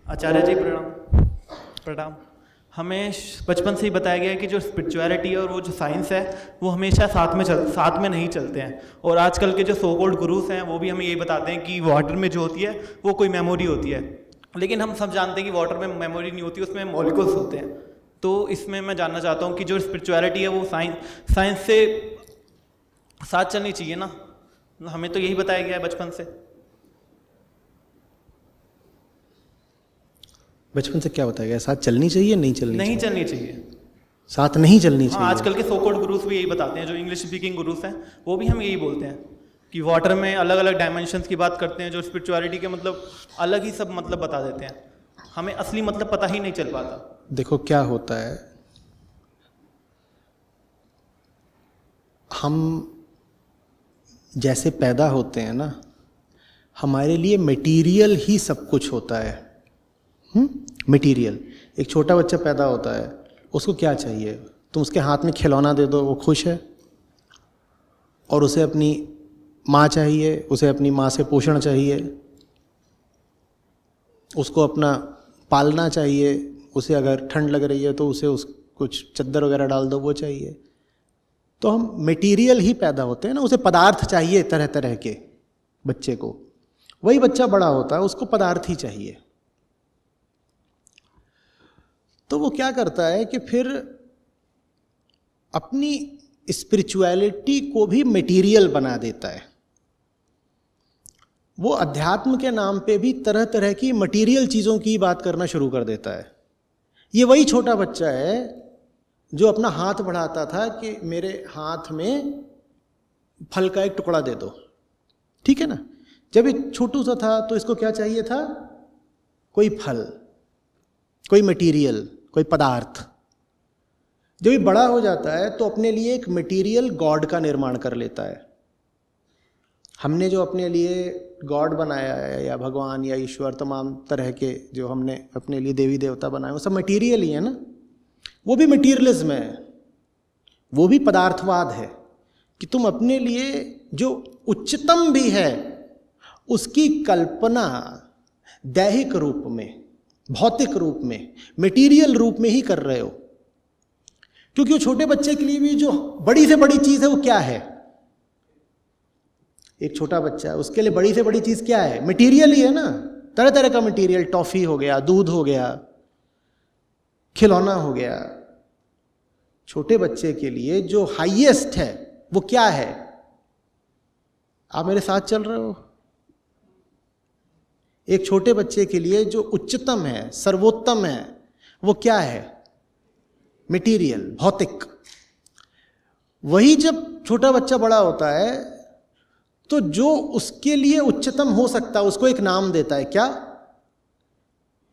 आचार्य जी प्रणाम। प्रणाम। हमें बचपन से ही बताया गया है कि जो स्पिरिचुअलिटी और वो जो साइंस है वो हमेशा साथ में नहीं चलते हैं। और आजकल के जो सो कॉल्ड गुरुस हैं वो भी हमें यही बताते हैं कि वाटर में जो होती है वो कोई मेमोरी होती है, लेकिन हम सब जानते हैं कि वाटर में मेमोरी नहीं होती, उसमें मॉलिक्यूल्स होते हैं। तो इसमें मैं जानना चाहता हूँ कि जो स्पिरिचुअलिटी है वो साइंस से साथ चलनी चाहिए ना, हमें तो यही बताया गया है बचपन से। बचपन से क्या बताया गया? साथ चलनी चाहिए नहीं चलनी चाहिए। साथ नहीं चलनी चाहिए। हाँ, आजकल के सो कॉल्ड गुरुस भी यही बताते हैं, जो इंग्लिश स्पीकिंग गुरुस हैं वो भी हम यही बोलते हैं कि वाटर में अलग अलग डायमेंशंस की बात करते हैं, जो स्पिरिचुअलिटी के मतलब अलग ही सब मतलब बता देते हैं, हमें असली मतलब पता ही नहीं चल पाता। देखो क्या होता है, हम जैसे पैदा होते हैं ना, हमारे लिए मटेरियल ही सब कुछ होता है। मटेरियल। एक छोटा बच्चा पैदा होता है, उसको क्या चाहिए? तुम उसके हाथ में खिलौना दे दो, वो खुश है। और उसे अपनी माँ चाहिए, उसे अपनी माँ से पोषण चाहिए, उसको अपना पालना चाहिए, उसे अगर ठंड लग रही है तो उसे कुछ चद्दर वगैरह डाल दो, वो चाहिए। तो हम मटेरियल ही पैदा होते हैं ना, उसे पदार्थ चाहिए तरह तरह के बच्चे को। वही बच्चा बड़ा होता है, उसको पदार्थ ही चाहिए। तो वो क्या करता है कि फिर अपनी स्पिरिचुअलिटी को भी मटेरियल बना देता है। वो अध्यात्म के नाम पे भी तरह तरह की मटेरियल चीज़ों की बात करना शुरू कर देता है। ये वही छोटा बच्चा है जो अपना हाथ बढ़ाता था कि मेरे हाथ में फल का एक टुकड़ा दे दो, ठीक है ना। जब ये छोटू सा था तो इसको क्या चाहिए था? कोई फल, कोई मटेरियल, कोई पदार्थ। जब ये बड़ा हो जाता है तो अपने लिए एक मटेरियल गॉड का निर्माण कर लेता है। हमने जो अपने लिए गॉड बनाया है, या भगवान या ईश्वर, तमाम तरह के जो हमने अपने लिए देवी देवता बनाए, वो सब मटेरियल ही है ना। वो भी मटीरियलिज्म है, वो भी पदार्थवाद है कि तुम अपने लिए जो उच्चतम भी है उसकी कल्पना दैहिक रूप में, भौतिक रूप में, मटेरियल रूप में ही कर रहे हो। क्योंकि वो छोटे बच्चे के लिए भी जो बड़ी से बड़ी चीज़ है वो क्या है? एक छोटा बच्चा है, उसके लिए बड़ी से बड़ी चीज़ क्या है? मटेरियल ही है ना। तरह तरह का मटेरियल, टॉफ़ी हो गया, दूध हो गया, खिलौना हो गया। छोटे बच्चे के लिए जो हाईएस्ट है वो क्या है? आप मेरे साथ चल रहे हो? एक छोटे बच्चे के लिए जो उच्चतम है, सर्वोत्तम है, वो क्या है? मटेरियल, भौतिक। वही जब छोटा बच्चा बड़ा होता है तो जो उसके लिए उच्चतम हो सकता है उसको एक नाम देता है। क्या?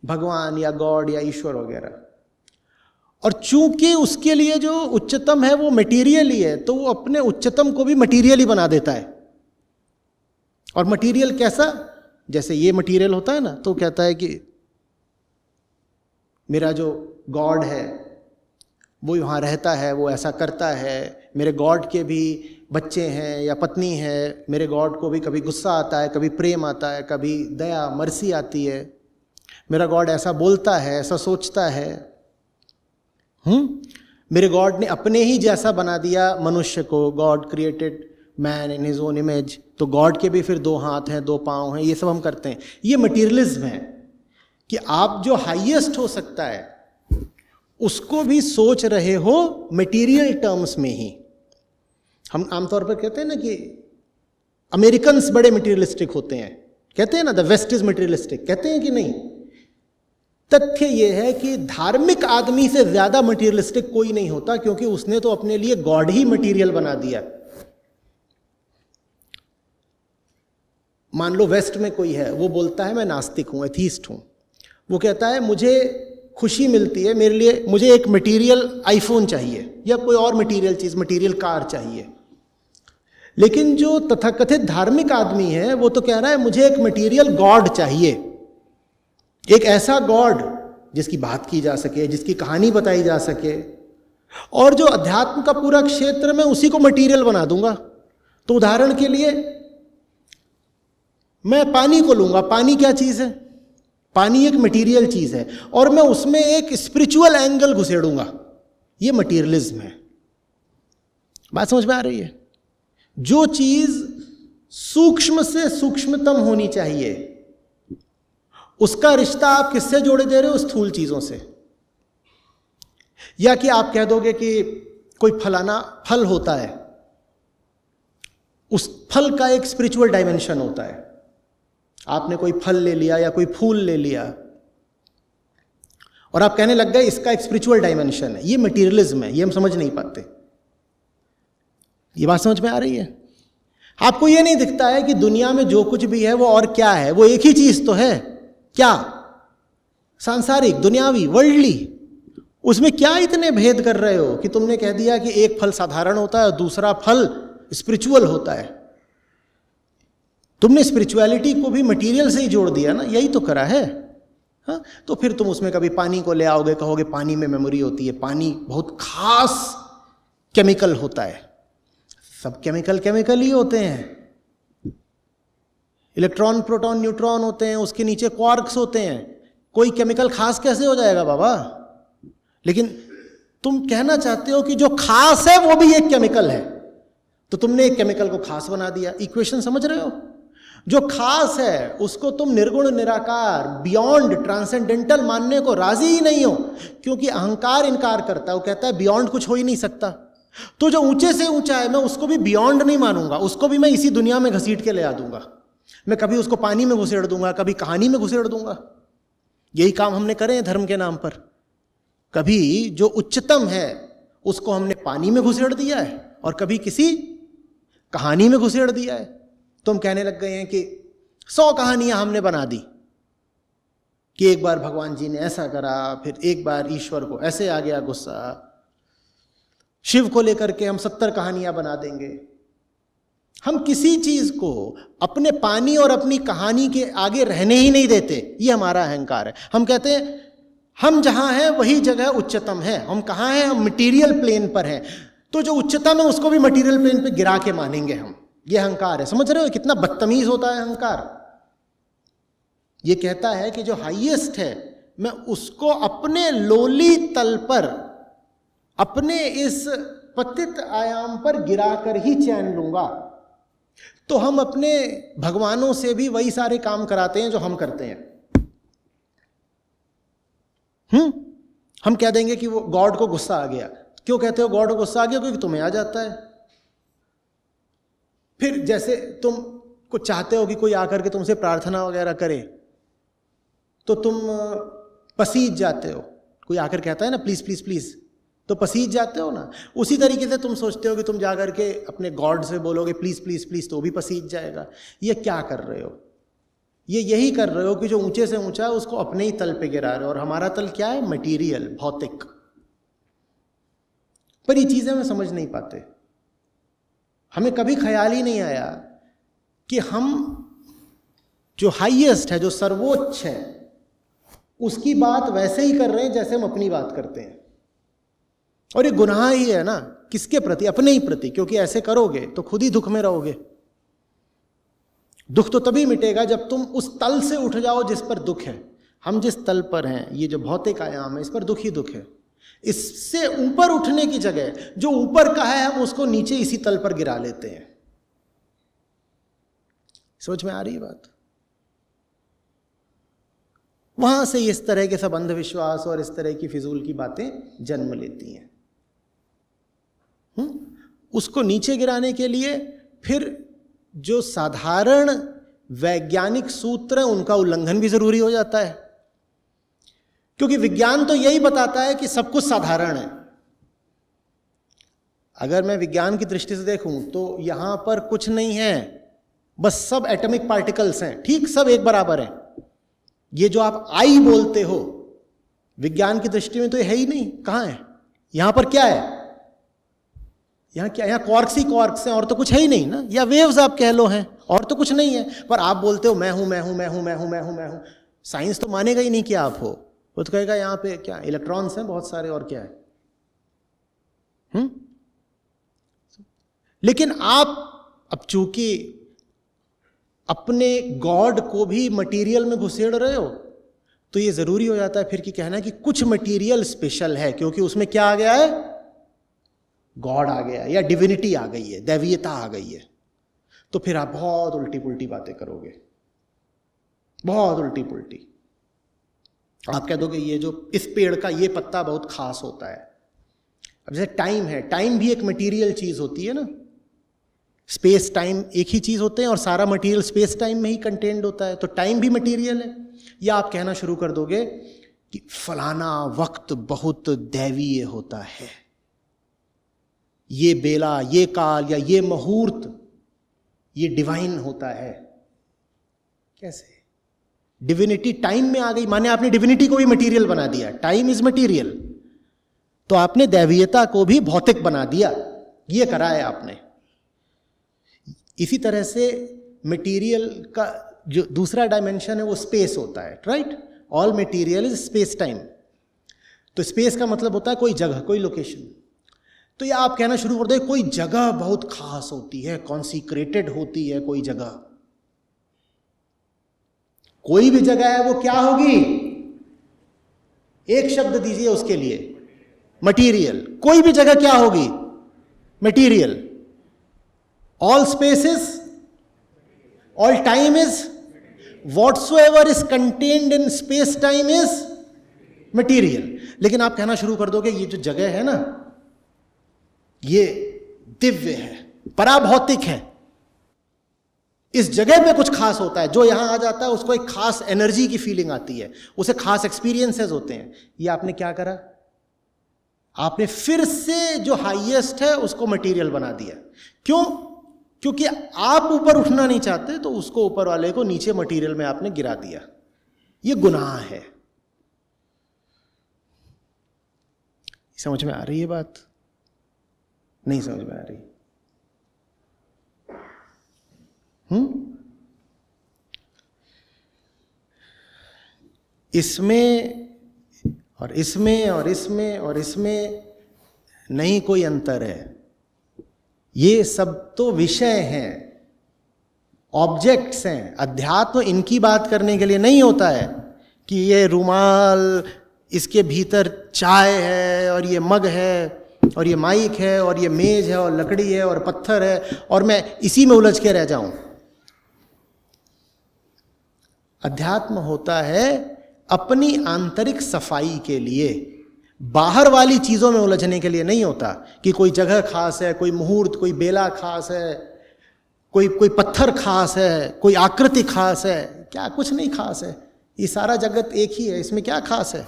भगवान या गॉड या ईश्वर वगैरह। और चूंकि उसके लिए जो उच्चतम है वो मटेरियल ही है, तो वो अपने उच्चतम को भी मटेरियल ही बना देता है। और मटेरियल कैसा? जैसे ये मटेरियल होता है ना, तो कहता है कि मेरा जो गॉड है वो यहाँ रहता है, वो ऐसा करता है, मेरे गॉड के भी बच्चे हैं या पत्नी है, मेरे गॉड को भी कभी गुस्सा आता है, कभी प्रेम आता है, कभी दया मर्सी आती है, मेरा गॉड ऐसा बोलता है, ऐसा सोचता है। मेरे गॉड ने अपने ही जैसा बना दिया मनुष्य को। God created man in his own image. तो गॉड के भी फिर 2 हाथ हैं, 2 पाँव हैं, ये सब हम करते हैं। ये मटीरियलिज्म है कि आप जो हाईएस्ट हो सकता है उसको भी सोच रहे हो मटेरियल टर्म्स में ही। हम आमतौर पर कहते हैं ना कि अमेरिकन्स बड़े मटेरियलिस्टिक होते हैं, कहते हैं ना द वेस्ट इज मटेरियलिस्टिक, कहते हैं कि नहीं? तथ्य यह है कि धार्मिक आदमी से ज्यादा मटीरियलिस्टिक कोई नहीं होता, क्योंकि उसने तो अपने लिए गॉड ही मटीरियल बना दिया। मान लो वेस्ट में कोई है, वो बोलता है मैं नास्तिक हूं, एथीस्ट हूं, वो कहता है मुझे खुशी मिलती है, मेरे लिए मुझे एक मटेरियल आईफोन चाहिए या कोई और मटेरियल चीज, मटेरियल कार चाहिए। लेकिन जो तथाकथित धार्मिक आदमी है वो तो कह रहा है मुझे एक मटेरियल गॉड चाहिए, एक ऐसा गॉड जिसकी बात की जा सके, जिसकी कहानी बताई जा सके, और जो अध्यात्म का पूरा क्षेत्र में उसी को मटेरियल बना दूंगा। तो उदाहरण के लिए मैं पानी को लूंगा, पानी क्या चीज है? पानी एक मटेरियल चीज है, और मैं उसमें एक स्पिरिचुअल एंगल घुसेड़ूंगा, ये मटेरियलिज्म है। बात समझ में आ रही है? जो चीज सूक्ष्म से सूक्ष्मतम होनी चाहिए, उसका रिश्ता आप किससे जोड़े दे रहे हो? स्थूल चीजों से। या कि आप कह दोगे कि कोई फलाना फल होता है, उस फल का एक स्पिरिचुअल डायमेंशन होता है। आपने कोई फल ले लिया या कोई फूल ले लिया और आप कहने लग गए इसका एक स्पिरिचुअल डायमेंशन है। ये मटेरियलिज्म है, ये हम समझ नहीं पाते। ये बात समझ में आ रही है? आपको ये नहीं दिखता है कि दुनिया में जो कुछ भी है वो और क्या है? वो एक ही चीज तो है। क्या? सांसारिक, दुनियावी, वर्ल्डली। उसमें क्या इतने भेद कर रहे हो कि तुमने कह दिया कि एक फल साधारण होता है और दूसरा फल स्पिरिचुअल होता है? तुमने स्पिरिचुअलिटी को भी मटेरियल से ही जोड़ दिया ना, यही तो करा है। हाँ, तो फिर तुम उसमें कभी पानी को ले आओगे, कहोगे पानी में मेमोरी होती है, पानी बहुत खास केमिकल होता है। सब केमिकल ही होते हैं। इलेक्ट्रॉन, प्रोटॉन, न्यूट्रॉन होते हैं, उसके नीचे क्वार्क्स होते हैं। कोई केमिकल खास कैसे हो जाएगा बाबा? लेकिन तुम कहना चाहते हो कि जो खास है वो भी एक केमिकल है, तो तुमने एक केमिकल को खास बना दिया। इक्वेशन समझ रहे हो? जो खास है उसको तुम निर्गुण, निराकार, बियॉन्ड, ट्रांसेंडेंटल मानने को राजी ही नहीं हो, क्योंकि अहंकार इनकार करता है। वो कहता है बियॉन्ड कुछ हो ही नहीं सकता। तो जो ऊंचे से ऊंचा है मैं उसको भी बियॉन्ड नहीं मानूंगा, उसको भी मैं इसी दुनिया में घसीट के ले आ दूंगा। मैं कभी उसको पानी में घुसेड़ दूंगा, कभी कहानी में घुसेड़ दूंगा। यही काम हमने करे हैं धर्म के नाम पर। कभी जो उच्चतम है उसको हमने पानी में घुसेड़ दिया है और कभी किसी कहानी में घुसेड़ दिया है। तो हम कहने लग गए हैं कि 100 कहानियां हमने बना दी कि एक बार भगवान जी ने ऐसा करा, फिर एक बार ईश्वर को ऐसे आ गया गुस्सा। शिव को लेकर के हम 70 कहानियां बना देंगे। हम किसी चीज को अपने पानी और अपनी कहानी के आगे रहने ही नहीं देते। ये हमारा अहंकार है। हम कहते हैं हम जहां हैं वही जगह उच्चतम है। हम कहां हैं? हम मटीरियल प्लेन पर हैं। तो जो उच्चतम है उसको भी मटीरियल प्लेन पे गिरा के मानेंगे हम। ये अहंकार है। समझ रहे हो कितना बदतमीज होता है अहंकार? ये कहता है कि जो हाईएस्ट है मैं उसको अपने लोली तल पर, अपने इस पतित आयाम पर गिराकर ही चैन लूंगा। तो हम अपने भगवानों से भी वही सारे काम कराते हैं जो हम करते हैं। हम कह देंगे कि वो गॉड को गुस्सा आ गया। क्यों कहते हो गॉड को गुस्सा आ गया? क्योंकि तुम्हें आ जाता है। फिर जैसे तुम कुछ चाहते हो कि कोई आकर के तुमसे प्रार्थना वगैरह करे तो तुम पसीज जाते हो। कोई आकर कहता है ना प्लीज प्लीज प्लीज, तो पसीज जाते हो ना। उसी तरीके से तुम सोचते हो कि तुम जाकर के अपने गॉड से बोलोगे प्लीज प्लीज प्लीज, तो भी पसीज जाएगा। ये क्या कर रहे हो? ये यही कर रहे हो कि जो ऊंचे से ऊंचा है उसको अपने ही तल पे गिरा रहे हो। और हमारा तल क्या है? मटीरियल, भौतिक। पर ये चीजें हम समझ नहीं पाते। हमें कभी ख्याल ही नहीं आया कि हम जो हाईएस्ट है, जो सर्वोच्च है, उसकी बात वैसे ही कर रहे हैं जैसे हम अपनी बात करते हैं। और ये गुनाह ही है ना। किसके प्रति? अपने ही प्रति। क्योंकि ऐसे करोगे तो खुद ही दुख में रहोगे। दुख तो तभी मिटेगा जब तुम उस तल से उठ जाओ जिस पर दुख है। हम जिस तल पर हैं, ये जो भौतिक आयाम है, इस पर दुख ही दुख है। इससे ऊपर उठने की जगह जो ऊपर का है हम उसको नीचे इसी तल पर गिरा लेते हैं। समझ में आ रही है बात? वहां से इस तरह के सब अंधविश्वास और इस तरह की फिजूल की बातें जन्म लेती हैं। उसको नीचे गिराने के लिए फिर जो साधारण वैज्ञानिक सूत्र हैं उनका उल्लंघन भी जरूरी हो जाता है। क्योंकि विज्ञान तो यही बताता है कि सब कुछ साधारण है। अगर मैं विज्ञान की दृष्टि से देखूं तो यहां पर कुछ नहीं है, बस सब एटॉमिक पार्टिकल्स हैं, ठीक, सब एक बराबर हैं। ये जो आप आई बोलते हो विज्ञान की दृष्टि में तो ये है ही नहीं। कहां है? यहां पर क्या है? यहां क्या? यहां क्वार्क्स ही क्वार्क्स हैं और तो कुछ है ही नहीं ना, या वेव्स आप कह लो हैं, और तो कुछ नहीं है। पर आप बोलते हो मैं हूं मैं हूं मैं हूं मैं हूं मैं हूं मैं हूं। साइंस तो मानेगा ही नहीं कि आप हो, वो तो कहेगा यहां पे क्या इलेक्ट्रॉन्स हैं बहुत सारे, और क्या है। लेकिन आप अब चूंकि अपने गॉड को भी मटेरियल में घुसेड़ रहे हो, तो ये जरूरी हो जाता है फिर कि कहना कि कुछ मटेरियल स्पेशल है, क्योंकि उसमें क्या आ गया है? गॉड आ गया है, या डिविनिटी आ गई है, दैवीयता आ गई है। तो फिर आप बहुत उल्टी पुल्टी बातें करोगे, बहुत उल्टी पुल्टी। आप कह दोगे ये जो इस पेड़ का ये पत्ता बहुत खास होता है। अब जैसे टाइम है, टाइम भी एक मटेरियल चीज होती है ना, स्पेस टाइम एक ही चीज होते हैं और सारा मटेरियल स्पेस टाइम में ही कंटेन्ड होता है, तो टाइम भी मटेरियल है। या आप कहना शुरू कर दोगे कि फलाना वक्त बहुत दैवीय होता है, ये बेला, ये काल या ये मुहूर्त ये डिवाइन होता है। कैसे? डिविनिटी टाइम में आ गई, माने आपने डिविनिटी को भी मटेरियल बना दिया। टाइम इज मटेरियल, तो आपने दैवीयता को भी भौतिक बना दिया, ये करा है आपने। इसी तरह से मटेरियल का जो दूसरा डायमेंशन है वो स्पेस होता है, right? All material is space time. तो स्पेस का मतलब होता है कोई जगह, कोई लोकेशन। तो ये आप कहना शुरू कर दो कोई जगह बहुत खास होती है, कॉन्सिक्रेटेड होती है कोई जगह। कोई भी जगह है वो क्या होगी? एक शब्द दीजिए उसके लिए, मटीरियल। कोई भी जगह क्या होगी? Material. All spaces, all time is, whatsoever is contained in space time is material. लेकिन आप कहना शुरू कर दोगे ये जो जगह है ना, ये दिव्य है, पराभौतिक है, इस जगह पे कुछ खास होता है। जो यहां आ जाता है उसको एक खास एनर्जी की फीलिंग आती है, उसे खास एक्सपीरियंसेस होते हैं। ये आपने क्या करा? आपने फिर से जो हाईएस्ट है उसको मटेरियल बना दिया। क्यों? क्योंकि आप ऊपर उठना नहीं चाहते, तो उसको ऊपर वाले को नीचे मटेरियल में आपने गिरा दिया। ये गुनाह है। समझ में आ रही है बात? नहीं समझ में आ रही? इसमें और इसमें और इसमें और इसमें नहीं कोई अंतर है। ये सब तो विषय हैं, ऑब्जेक्ट्स हैं। अध्यात्म इनकी बात करने के लिए नहीं होता है कि ये रुमाल, इसके भीतर चाय है और ये मग है और ये माइक है और ये मेज है और लकड़ी है और पत्थर है और मैं इसी में उलझ के रह जाऊं। अध्यात्म होता है अपनी आंतरिक सफाई के लिए, बाहर वाली चीजों में उलझने के लिए नहीं होता कि कोई जगह खास है, कोई मुहूर्त, कोई बेला खास है, कोई पत्थर खास है, कोई आकृति खास है। क्या कुछ नहीं खास है, ये सारा जगत एक ही है, इसमें क्या खास है?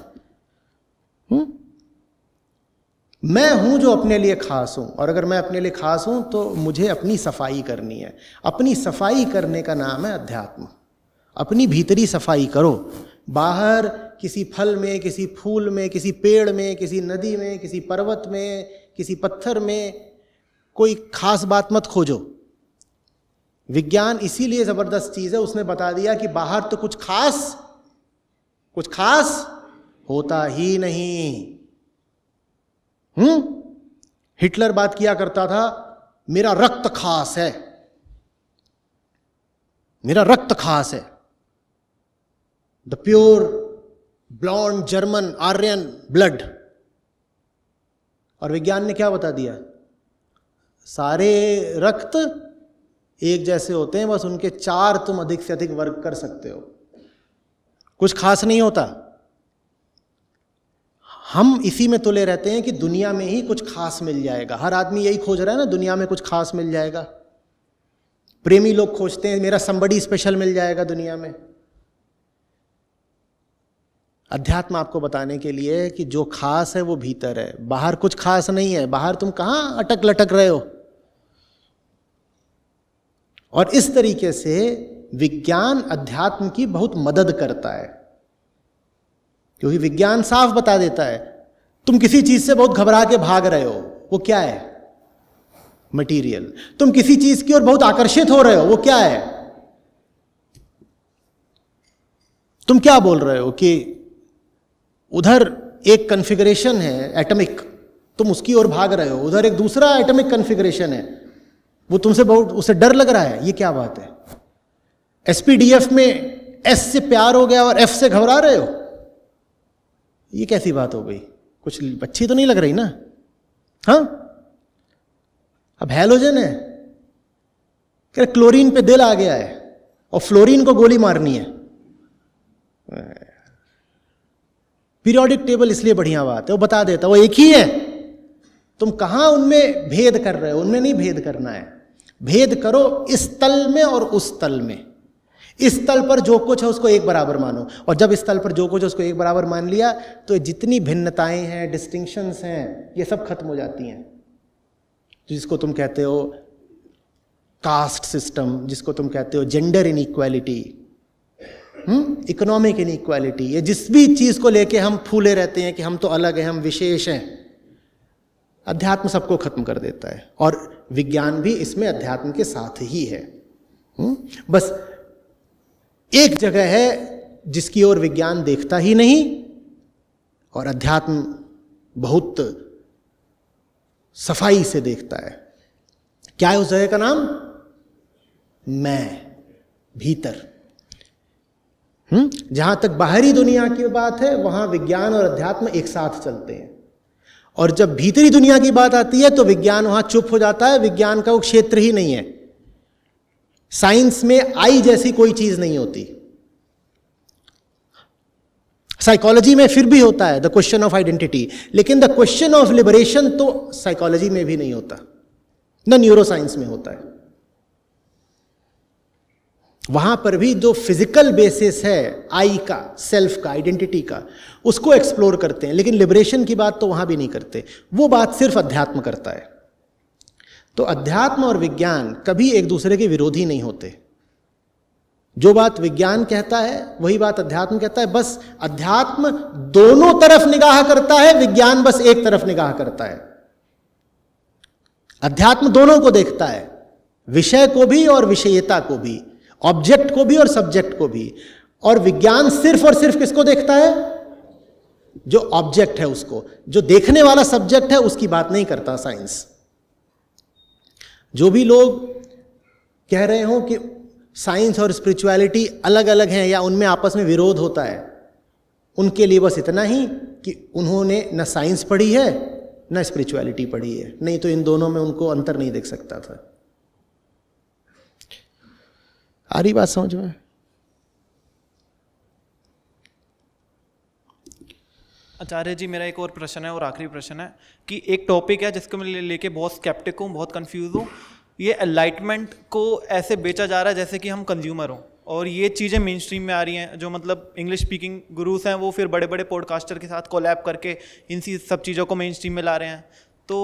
मैं हूं जो अपने लिए खास हूं, और अगर मैं अपने लिए खास हूं तो मुझे अपनी सफाई करनी है। अपनी सफाई करने का नाम है अध्यात्म। अपनी भीतरी सफाई करो। बाहर किसी फल में, किसी फूल में, किसी पेड़ में, किसी नदी में, किसी पर्वत में, किसी पत्थर में कोई खास बात मत खोजो। विज्ञान इसीलिए जबरदस्त चीज है, उसने बता दिया कि बाहर तो कुछ खास होता ही नहीं। हिटलर बात किया करता था, मेरा रक्त खास है, मेरा रक्त खास है। The pure blond German Aryan blood. और विज्ञान ने क्या बता दिया? सारे रक्त एक जैसे होते हैं, बस उनके 4 तुम अधिक से अधिक वर्ग कर सकते हो, कुछ खास नहीं होता। हम इसी में तुले रहते हैं कि दुनिया में ही कुछ खास मिल जाएगा। हर आदमी यही खोज रहा है ना, दुनिया में कुछ खास मिल जाएगा। प्रेमी लोग खोजते हैं मेरा somebody स्पेशल मिल जाएगा दुनिया में। अध्यात्म आपको बताने के लिए है कि जो खास है वो भीतर है, बाहर कुछ खास नहीं है। बाहर तुम कहाँ अटक लटक रहे हो। और इस तरीके से विज्ञान अध्यात्म की बहुत मदद करता है, क्योंकि विज्ञान साफ बता देता है तुम किसी चीज से बहुत घबरा के भाग रहे हो, वो क्या है? मटीरियल। तुम किसी चीज की ओर बहुत आकर्षित हो रहे हो, वो क्या है? तुम क्या बोल रहे हो कि उधर एक कॉन्फ़िगरेशन है एटॉमिक, तुम उसकी ओर भाग रहे हो, उधर एक दूसरा एटॉमिक कॉन्फ़िगरेशन है, वो तुमसे बहुत, उसे डर लग रहा है। ये क्या बात है? एसपीडीएफ में एस से प्यार हो गया और एफ से घबरा रहे हो, ये कैसी बात हो गई? कुछ अच्छी तो नहीं लग रही ना? हाँ, अब हैलोजन है, क्या क्लोरीन पे दिल आ गया है और फ्लोरीन को गोली मारनी है। पीरियोडिक टेबल इसलिए बढ़िया बात है, वो बता देता, वो एक ही है। तुम कहां उनमें भेद कर रहे हो? उनमें नहीं भेद करना है। भेद करो इस तल में और उस तल में। इस तल पर जो कुछ है उसको एक बराबर मानो, और जब इस तल पर जो कुछ है उसको एक बराबर मान लिया तो जितनी भिन्नताएं हैं, डिस्टिंक्शंस हैं, ये सब खत्म हो जाती हैं। जिसको तुम कहते हो कास्ट सिस्टम, जिसको तुम कहते हो जेंडर इनइक्वालिटी, इकोनॉमिक इनइक्वालिटी, ये जिस भी चीज को लेके हम फूले रहते हैं कि हम तो अलग हैं, हम विशेष हैं, अध्यात्म सबको खत्म कर देता है। और विज्ञान भी इसमें अध्यात्म के साथ ही है। बस एक जगह है जिसकी ओर विज्ञान देखता ही नहीं और अध्यात्म बहुत सफाई से देखता है। क्या है उस जगह का नाम? मैं, भीतर। जहां तक बाहरी दुनिया की बात है वहां विज्ञान और अध्यात्म एक साथ चलते हैं, और जब भीतरी दुनिया की बात आती है तो विज्ञान वहां चुप हो जाता है। विज्ञान का वो क्षेत्र ही नहीं है। साइंस में आई जैसी कोई चीज नहीं होती। साइकोलॉजी में फिर भी होता है द क्वेश्चन ऑफ आइडेंटिटी, लेकिन द क्वेश्चन ऑफ लिबरेशन तो साइकोलॉजी में भी नहीं होता, न न्यूरो साइंस में होता है। वहां पर भी जो फिजिकल बेसिस है आई का, सेल्फ का, आइडेंटिटी का, उसको एक्सप्लोर करते हैं, लेकिन लिबरेशन की बात तो वहां भी नहीं करते। वो बात सिर्फ अध्यात्म करता है। तो अध्यात्म और विज्ञान कभी एक दूसरे के विरोधी नहीं होते। जो बात विज्ञान कहता है वही बात अध्यात्म कहता है। बस अध्यात्म दोनों तरफ निगाह करता है, विज्ञान बस एक तरफ निगाह करता है। अध्यात्म दोनों को देखता है, विषय को भी और विषयता को भी, ऑब्जेक्ट को भी और सब्जेक्ट को भी। और विज्ञान सिर्फ और सिर्फ किसको देखता है? जो ऑब्जेक्ट है उसको। जो देखने वाला सब्जेक्ट है उसकी बात नहीं करता साइंस। जो भी लोग कह रहे हो कि साइंस और स्पिरिचुअलिटी अलग अलग हैं या उनमें आपस में विरोध होता है, उनके लिए बस इतना ही कि उन्होंने न साइंस पढ़ी है न स्पिरिचुअलिटी पढ़ी है, नहीं तो इन दोनों में उनको अंतर नहीं देख सकता था। आ रही बात समझ में? आचार्य जी, मेरा एक और प्रश्न है और आखिरी प्रश्न है कि एक टॉपिक है जिसको मैं लेके बहुत स्केप्टिक हूँ, बहुत कंफ्यूज हूँ। ये एनलाइटमेंट को ऐसे बेचा जा रहा है जैसे कि हम कंज्यूमर हों, और ये चीज़ें मेन स्ट्रीम में आ रही हैं। जो मतलब इंग्लिश स्पीकिंग गुरुस हैं वो फिर बड़े बड़े पॉडकास्टर के साथ कोलैब करके इन सब चीज़ों को मेन स्ट्रीम में ला रहे हैं। तो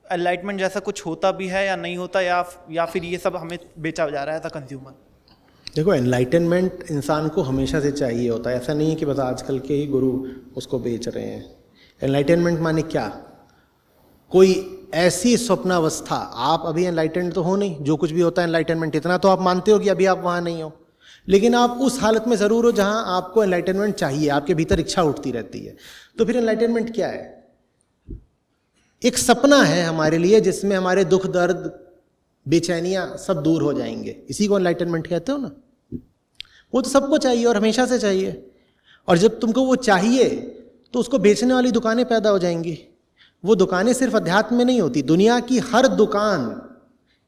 एनलाइटमेंट जैसा कुछ होता भी है या नहीं होता, या फिर ये सब हमें बेचा जा रहा है एज अ कंज्यूमर? देखो, एनलाइटनमेंट इंसान को हमेशा से चाहिए होता है। ऐसा नहीं है कि बस आजकल के ही गुरु उसको बेच रहे हैं। एनलाइटनमेंट माने क्या? कोई ऐसी स्वप्नावस्था, आप अभी एनलाइटेंड तो हो नहीं, जो कुछ भी होता है एनलाइटनमेंट, इतना तो आप मानते हो कि अभी आप वहाँ नहीं हो, लेकिन आप उस हालत में ज़रूर हो जहाँ आपको एनलाइटनमेंट चाहिए, आपके भीतर इच्छा उठती रहती है। तो फिर एनलाइटनमेंट क्या है? एक सपना है हमारे लिए जिसमें हमारे दुख, दर्द, बेचैनियाँ सब दूर हो जाएंगे। इसी को एनलाइटनमेंट कहते हो ना। वो तो सबको चाहिए और हमेशा से चाहिए, और जब तुमको वो चाहिए तो उसको बेचने वाली दुकानें पैदा हो जाएंगी। वो दुकानें सिर्फ अध्यात्म में नहीं होती, दुनिया की हर दुकान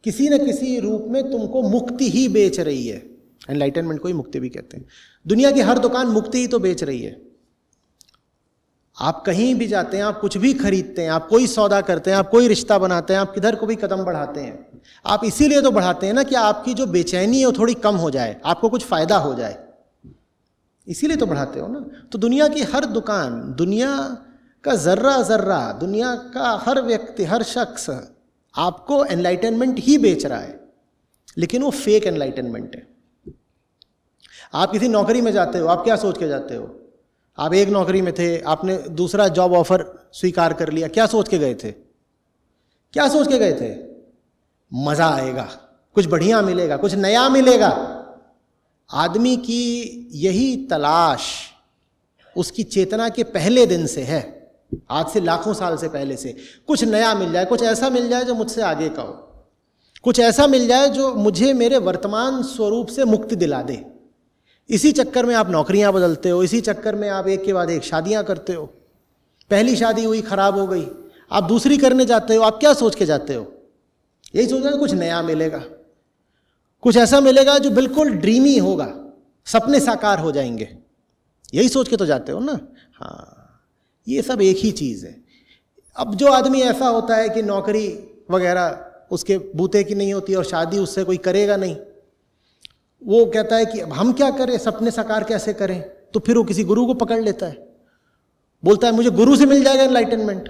किसी न किसी रूप में तुमको मुक्ति ही बेच रही है। एनलाइटनमेंट को ही मुक्ति भी कहते हैं। दुनिया की हर दुकान मुक्ति ही तो बेच रही है। आप कहीं भी जाते हैं, आप कुछ भी खरीदते हैं, आप कोई सौदा करते हैं, आप कोई रिश्ता बनाते हैं, आप किधर को भी कदम बढ़ाते हैं, आप इसीलिए तो बढ़ाते हैं ना कि आपकी जो बेचैनी है वो थोड़ी कम हो जाए, आपको कुछ फायदा हो जाए। इसीलिए तो बढ़ाते हो ना। तो दुनिया की हर दुकान, दुनिया का जर्रा जर्रा, दुनिया का हर व्यक्ति, हर शख्स आपको एनलाइटनमेंट ही बेच रहा है, लेकिन वो फेक एनलाइटनमेंट है। आप किसी नौकरी में जाते हो, आप क्या सोच के जाते हो? आप एक नौकरी में थे, आपने दूसरा जॉब ऑफर स्वीकार कर लिया, क्या सोच के गए थे? क्या सोच के गए थे? मजा आएगा, कुछ बढ़िया मिलेगा, कुछ नया मिलेगा। आदमी की यही तलाश उसकी चेतना के पहले दिन से है, आज से लाखों साल से पहले से। कुछ नया मिल जाए, कुछ ऐसा मिल जाए जो मुझसे आगे का हो, कुछ ऐसा मिल जाए जो मुझे मेरे वर्तमान स्वरूप से मुक्ति दिला दे। इसी चक्कर में आप नौकरियां बदलते हो, इसी चक्कर में आप एक के बाद एक शादियां करते हो। पहली शादी हुई, खराब हो गई, आप दूसरी करने जाते हो। आप क्या सोच के जाते हो? यही सोच रहे हो कुछ नया मिलेगा, कुछ ऐसा मिलेगा जो बिल्कुल ड्रीमी होगा, सपने साकार हो जाएंगे। यही सोच के तो जाते हो ना। हाँ, ये सब एक ही चीज़ है। अब जो आदमी ऐसा होता है कि नौकरी वगैरह उसके बूते की नहीं होती और शादी उससे कोई करेगा नहीं, वो कहता है कि अब हम क्या करें, सपने साकार कैसे करें? तो फिर वो किसी गुरु को पकड़ लेता है, बोलता है मुझे गुरु से मिल जाएगा एनलाइटनमेंट।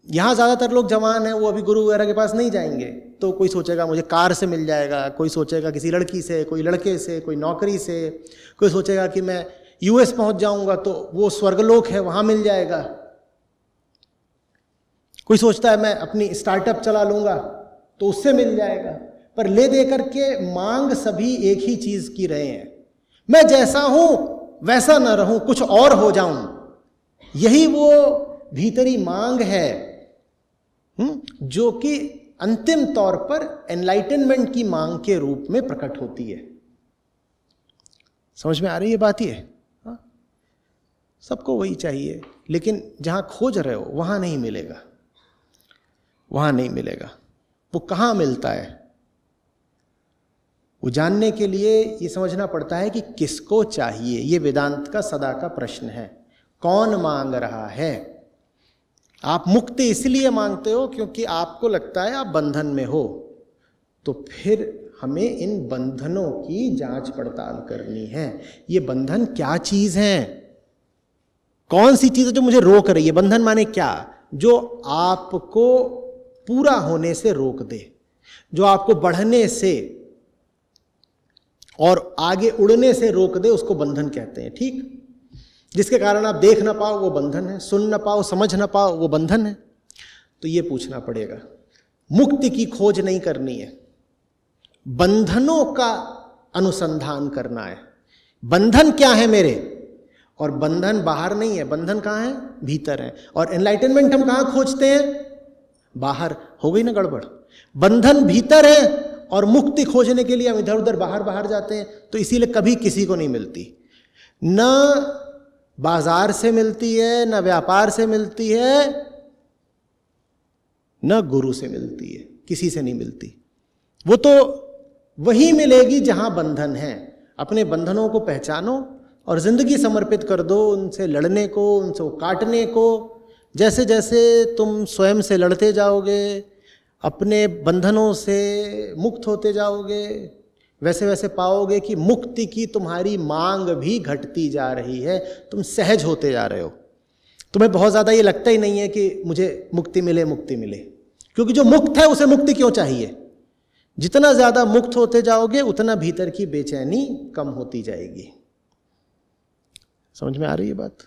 यहाँ ज़्यादातर लोग जवान हैं, वो अभी गुरु वगैरह के पास नहीं जाएंगे। तो कोई सोचेगा मुझे कार से मिल जाएगा, कोई सोचेगा किसी लड़की से, कोई लड़के से, कोई नौकरी से, कोई सोचेगा कि मैं यूएस पहुंच जाऊंगा तो वो स्वर्गलोक है वहां मिल जाएगा। कोई सोचता है मैं अपनी स्टार्टअप चला लूंगा तो उससे मिल जाएगा। पर ले दे करके मांग सभी एक ही चीज की रहे हैं, मैं जैसा हूं वैसा न रहूं, कुछ और हो जाऊं। यही वो भीतरी मांग है जो कि अंतिम तौर पर एनलाइटनमेंट की मांग के रूप में प्रकट होती है। समझ में आ रही है बात? ये सबको वही चाहिए, लेकिन जहां खोज रहे हो वहां नहीं मिलेगा, वहां नहीं मिलेगा। वो कहां मिलता है? वो जानने के लिए ये समझना पड़ता है कि किसको चाहिए। ये वेदांत का सदा का प्रश्न है, कौन मांग रहा है? आप मुक्ति इसलिए मांगते हो क्योंकि आपको लगता है आप बंधन में हो, तो फिर हमें इन बंधनों की जांच पड़ताल करनी है। ये बंधन क्या चीज है, कौन सी चीज है जो मुझे रोक रही है? बंधन माने क्या? जो आपको पूरा होने से रोक दे, जो आपको बढ़ने से और आगे उड़ने से रोक दे, उसको बंधन कहते हैं। ठीक, जिसके कारण आप देख ना पाओ वो बंधन है, सुन ना पाओ, समझ ना पाओ वो बंधन है। तो ये पूछना पड़ेगा, मुक्ति की खोज नहीं करनी है, बंधनों का अनुसंधान करना है। बंधन क्या है मेरे? और बंधन बाहर नहीं है, बंधन कहाँ है? भीतर है। और एनलाइटनमेंट हम कहाँ खोजते हैं? बाहर। हो गई ना गड़बड़? बंधन भीतर है और मुक्ति खोजने के लिए हम इधर उधर बाहर बाहर जाते हैं। तो इसीलिए कभी किसी को नहीं मिलती, न बाजार से मिलती है, न व्यापार से मिलती है, न गुरु से मिलती है, किसी से नहीं मिलती। वो तो वही मिलेगी जहां बंधन है। अपने बंधनों को पहचानो और जिंदगी समर्पित कर दो उनसे लड़ने को, उनसे काटने को। जैसे जैसे तुम स्वयं से लड़ते जाओगे, अपने बंधनों से मुक्त होते जाओगे, वैसे वैसे पाओगे कि मुक्ति की तुम्हारी मांग भी घटती जा रही है, तुम सहज होते जा रहे हो। तुम्हें बहुत ज़्यादा ये लगता ही नहीं है कि मुझे मुक्ति मिले, मुक्ति मिले, क्योंकि जो मुक्त है उसे मुक्ति क्यों चाहिए? जितना ज़्यादा मुक्त होते जाओगे उतना भीतर की बेचैनी कम होती जाएगी। समझ में आ रही है बात?